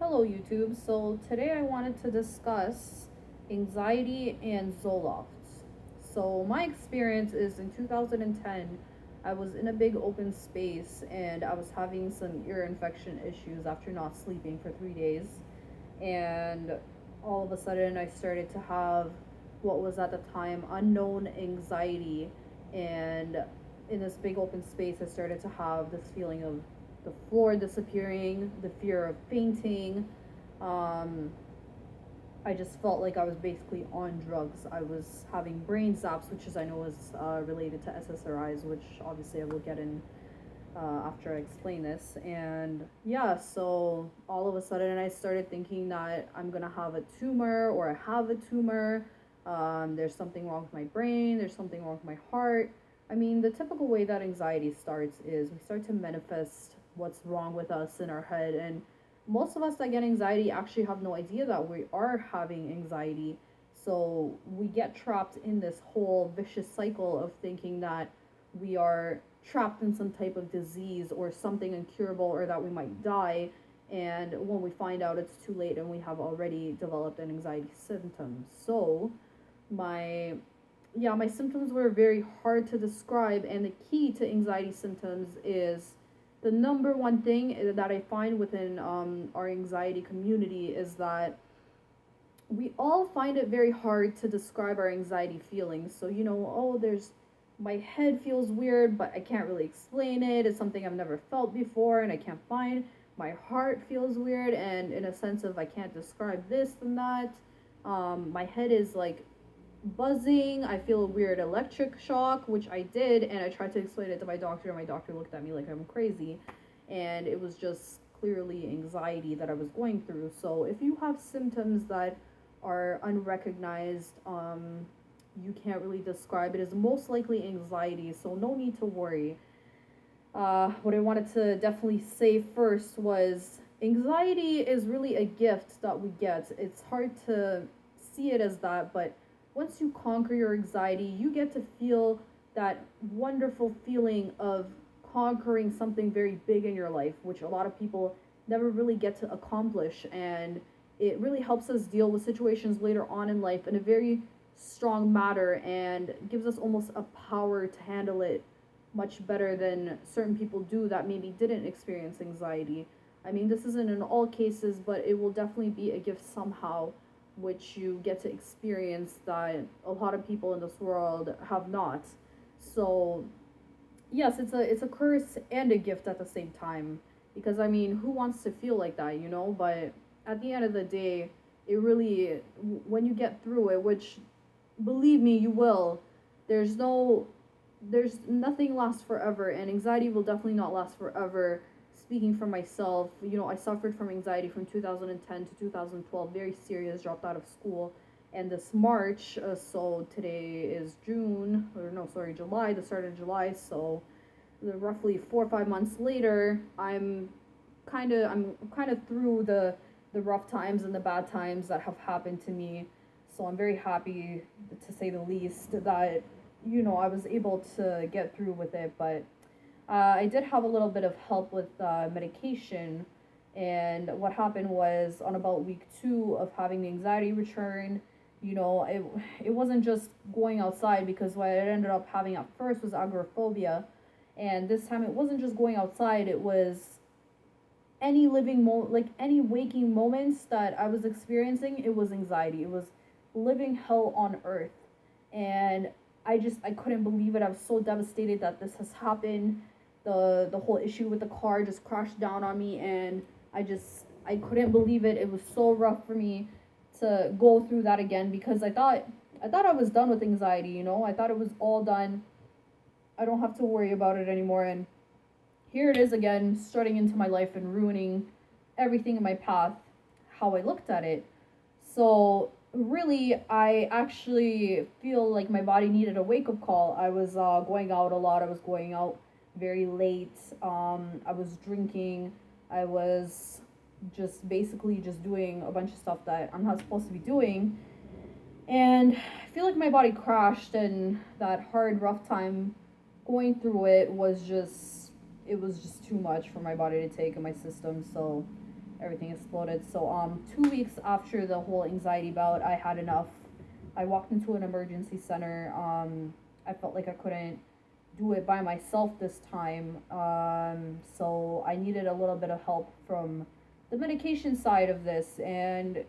Hello, YouTube. So today I wanted to discuss anxiety and Zoloft. So my experience is in 2010, I was in a big open space and I was having some ear infection issues after not sleeping for 3 days. And all of a sudden, I started to have what was at the time unknown anxiety. And in this big open space, I started to have this feeling of the floor disappearing, the fear of fainting. Um, I just felt like I was basically on drugs. I was having brain zaps, which is I know is related to SSRIs, which obviously I will get in after I explain this. And yeah, so all of a sudden I started thinking that I'm gonna have a tumor or I have a tumor. There's something wrong with my brain, there's something wrong with my heart. I mean, the typical way that anxiety starts is we start to manifest what's wrong with us in our head. And most of us that get anxiety actually have no idea that we are having anxiety. So we get trapped in this whole vicious cycle of thinking that we are trapped in some type of disease or something incurable or that we might die. And when we find out, it's too late and we have already developed an anxiety symptom. So my my symptoms were very hard to describe, and the key to anxiety symptoms is the number one thing that I find within our anxiety community is that we all find it very hard to describe our anxiety feelings. So, oh, there's my head feels weird, but I can't really explain it. It's something I've never felt before and I can't find. My heart feels weird, and in a sense of I can't describe this and that. My head is like buzzing. I feel a weird electric shock, which I did, and I tried to explain it to my doctor, and my doctor looked at me like I'm crazy. And it was just clearly anxiety that I was going through. So if you have symptoms that are unrecognized, you can't really describe it, is most likely anxiety, so no need to worry. What I wanted to definitely say first was anxiety is really a gift that we get. It's hard to see it as that, but once you conquer your anxiety, you get to feel that wonderful feeling of conquering something very big in your life, which a lot of people never really get to accomplish. And it really helps us deal with situations later on in life in a very strong manner and gives us almost a power to handle it much better than certain people do that maybe didn't experience anxiety. I mean, this isn't in all cases, but it will definitely be a gift somehow, which you get to experience that a lot of people in this world have not. So, yes, it's a curse and a gift at the same time, because I mean, who wants to feel like that, you know? But at the end of the day, it really, when you get through it, which believe me, you will, there's no there's nothing lasts forever, and anxiety will definitely not last forever. Speaking for myself, I suffered from anxiety from 2010 to 2012, very serious, dropped out of school. And this March, so today is June, or no, sorry, July, the start of July, so roughly 4 or 5 months later, I'm kind of through the rough times and the bad times that have happened to me. So I'm very happy, to say the least, that I was able to get through with it. But I did have a little bit of help with medication. And what happened was on about week 2 of having the anxiety return, it wasn't just going outside, because what I ended up having at first was agoraphobia. And this time it wasn't just going outside, it was any like any waking moments that I was experiencing, it was anxiety. It was living hell on earth. And I couldn't believe it. I was so devastated that this has happened. The whole issue with the car just crashed down on me, and I couldn't believe it. It was so rough for me to go through that again, because I thought I was done with anxiety, I thought it was all done. I don't have to worry about it anymore, and here it is again, starting into my life and ruining everything in my path, how I looked at it. So, really, I actually feel like my body needed a wake up call. I was going out a lot, I was going out very late, I was drinking, I was just basically just doing a bunch of stuff that I'm not supposed to be doing. And I feel like my body crashed, and that hard, rough time going through it was just too much for my body to take in my system. So everything exploded. So 2 weeks after the whole anxiety bout, I had enough. I walked into an emergency center. I felt like I couldn't do it by myself this time. So I needed a little bit of help from the medication side of this. And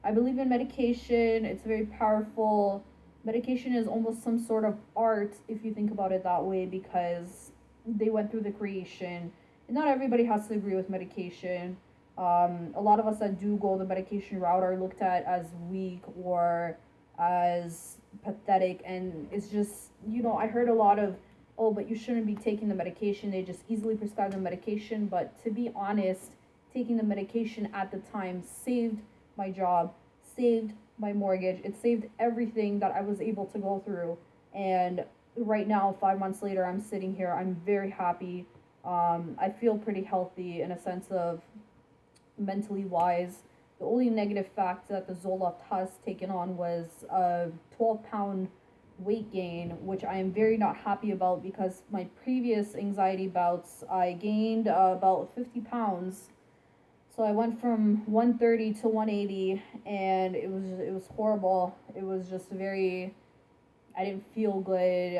I believe in medication. It's very powerful. Medication is almost some sort of art if you think about it that way, because they went through the creation. And not everybody has to agree with medication. A lot of us that do go the medication route are looked at as weak or as pathetic, and it's just, I heard a lot of, oh, but you shouldn't be taking the medication, they just easily prescribe the medication. But to be honest, taking the medication at the time saved my job, saved my mortgage, it saved everything that I was able to go through. And right now, 5 months later, I'm sitting here, I'm very happy. I feel pretty healthy in a sense of mentally wise. The only negative fact that the Zoloft has taken on was a 12-pound weight gain, which I am very not happy about, because my previous anxiety bouts, I gained about 50 pounds. So I went from 130 to 180, and it was horrible. It was just very, I didn't feel good,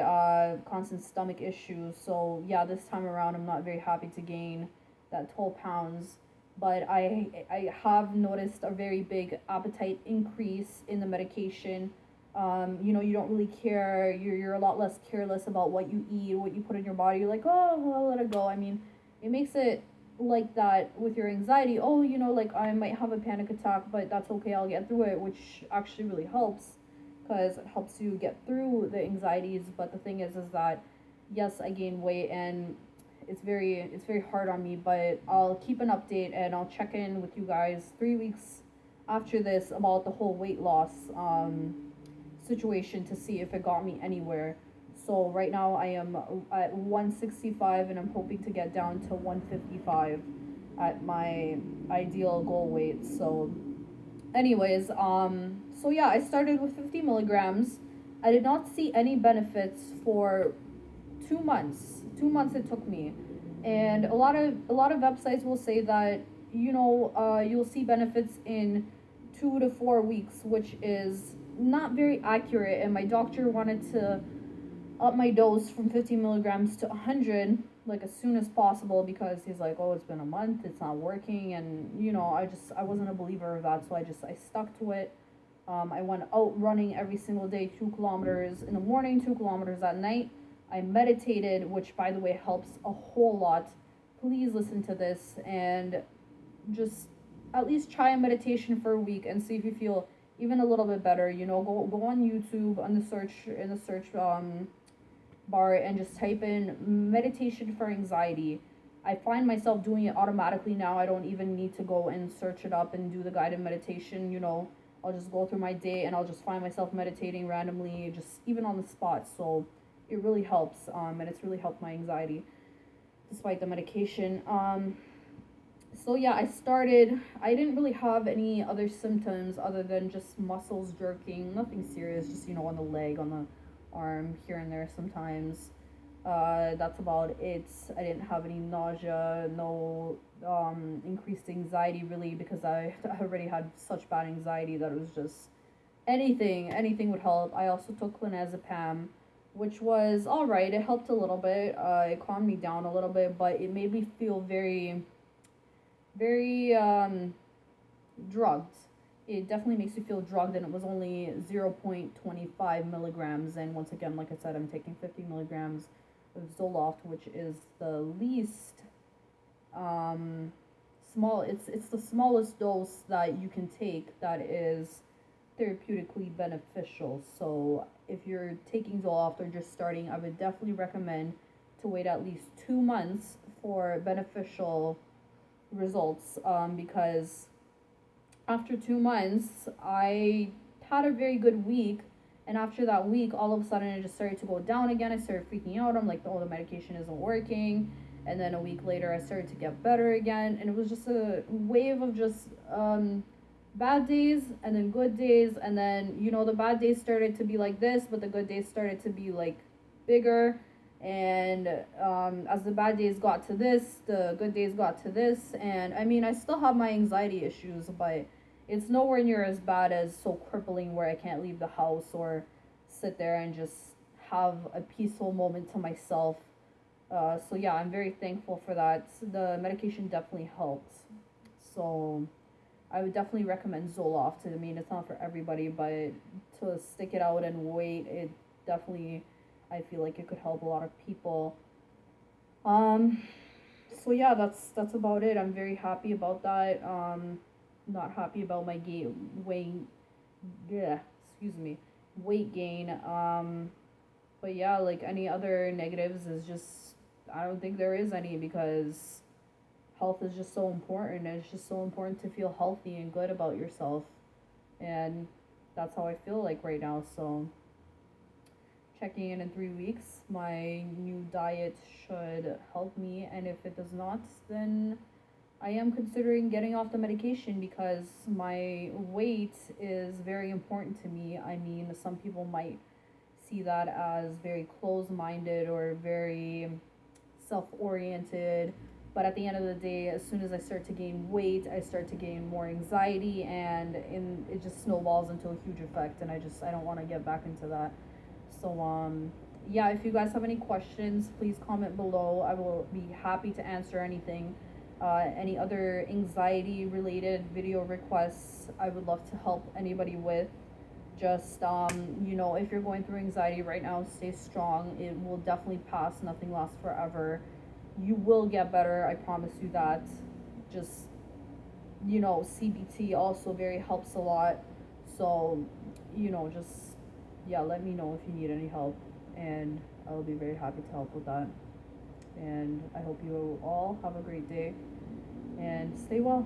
constant stomach issues. So yeah, this time around, I'm not very happy to gain that 12 pounds. But I have noticed a very big appetite increase in the medication. You don't really care. You're a lot less careless about what you eat, what you put in your body. You're like, oh, well, I'll let it go. I mean, it makes it like that with your anxiety. Oh, like I might have a panic attack, but that's okay. I'll get through it, which actually really helps, because it helps you get through the anxieties. But the thing is that yes, I gained weight, and it's very hard on me. But I'll keep an update, and I'll check in with you guys 3 weeks after this about the whole weight loss situation to see if it got me anywhere. So right now I am at 165, and I'm hoping to get down to 155 at my ideal goal weight. So anyways, so yeah, I started with 50 milligrams. I did not see any benefits for 2 months. 2 months it took me, and a lot of websites will say that you'll see benefits in 2 to 4 weeks, which is not very accurate. And my doctor wanted to up my dose from 50 milligrams to 100 like as soon as possible, because he's like, oh, it's been a month, it's not working. And I wasn't a believer of that, so I stuck to it. I went out running every single day, 2 kilometers in the morning, 2 kilometers at night. I meditated, which by the way helps a whole lot. Please listen to this and just at least try a meditation for a week and see if you feel even a little bit better. Go on YouTube on the search bar and just type in meditation for anxiety. I find myself doing it automatically now. I don't even need to go and search it up and do the guided meditation. I'll just go through my day and I'll just find myself meditating randomly, just even on the spot. So it really helps, and it's really helped my anxiety despite the medication. So yeah, I didn't really have any other symptoms other than just muscles jerking, nothing serious, just on the leg, on the arm, here and there sometimes. That's about it. I didn't have any nausea, no increased anxiety really, because I already had such bad anxiety that it was just anything would help. I also took clonazepam, which was all right. It helped a little bit. It calmed me down a little bit, but it made me feel very, very drugged. It definitely makes you feel drugged, and it was only 0.25 milligrams. And once again, like I said, I'm taking 50 milligrams of Zoloft, which is the least small. It's the smallest dose that you can take that is therapeutically beneficial. So if you're taking Zoloft or just starting, I would definitely recommend to wait at least 2 months for beneficial results, because after 2 months I had a very good week, and after that week all of a sudden it just started to go down again. I started freaking out. I'm like, oh, the medication isn't working. And then a week later I started to get better again, and it was just a wave of just bad days and then good days. And then the bad days started to be like this, but the good days started to be like bigger. And as the bad days got to this, the good days got to this. And I mean, I still have my anxiety issues, but it's nowhere near as bad as so crippling where I can't leave the house or sit there and just have a peaceful moment to myself. So yeah, I'm very thankful for that. The medication definitely helped. So I would definitely recommend Zoloft. I mean, it's not for everybody, but to stick it out and wait, it definitely, I feel like it could help a lot of people. Um, so yeah, that's about it. I'm very happy about that. Not happy about my weight. Yeah, excuse me, weight gain. But yeah, like any other negatives is just I don't think there is any because health is just so important. It's just so important to feel healthy and good about yourself. And that's how I feel like right now. So, checking in 3 weeks, my new diet should help me. And if it does not, then I am considering getting off the medication because my weight is very important to me. I mean, some people might see that as very close minded or very self oriented. But at the end of the day, as soon as I start to gain weight, I start to gain more anxiety, and it just snowballs into a huge effect. And I don't want to get back into that. So yeah, if you guys have any questions, please comment below. I will be happy to answer anything. Any other anxiety related video requests, I would love to help anybody with. Just if you're going through anxiety right now, stay strong. It will definitely pass. Nothing lasts forever. You will get better. I promise you that. Just CBT also very helps a lot. So just yeah, let me know if you need any help, and I'll be very happy to help with that. And I hope you all have a great day and stay well.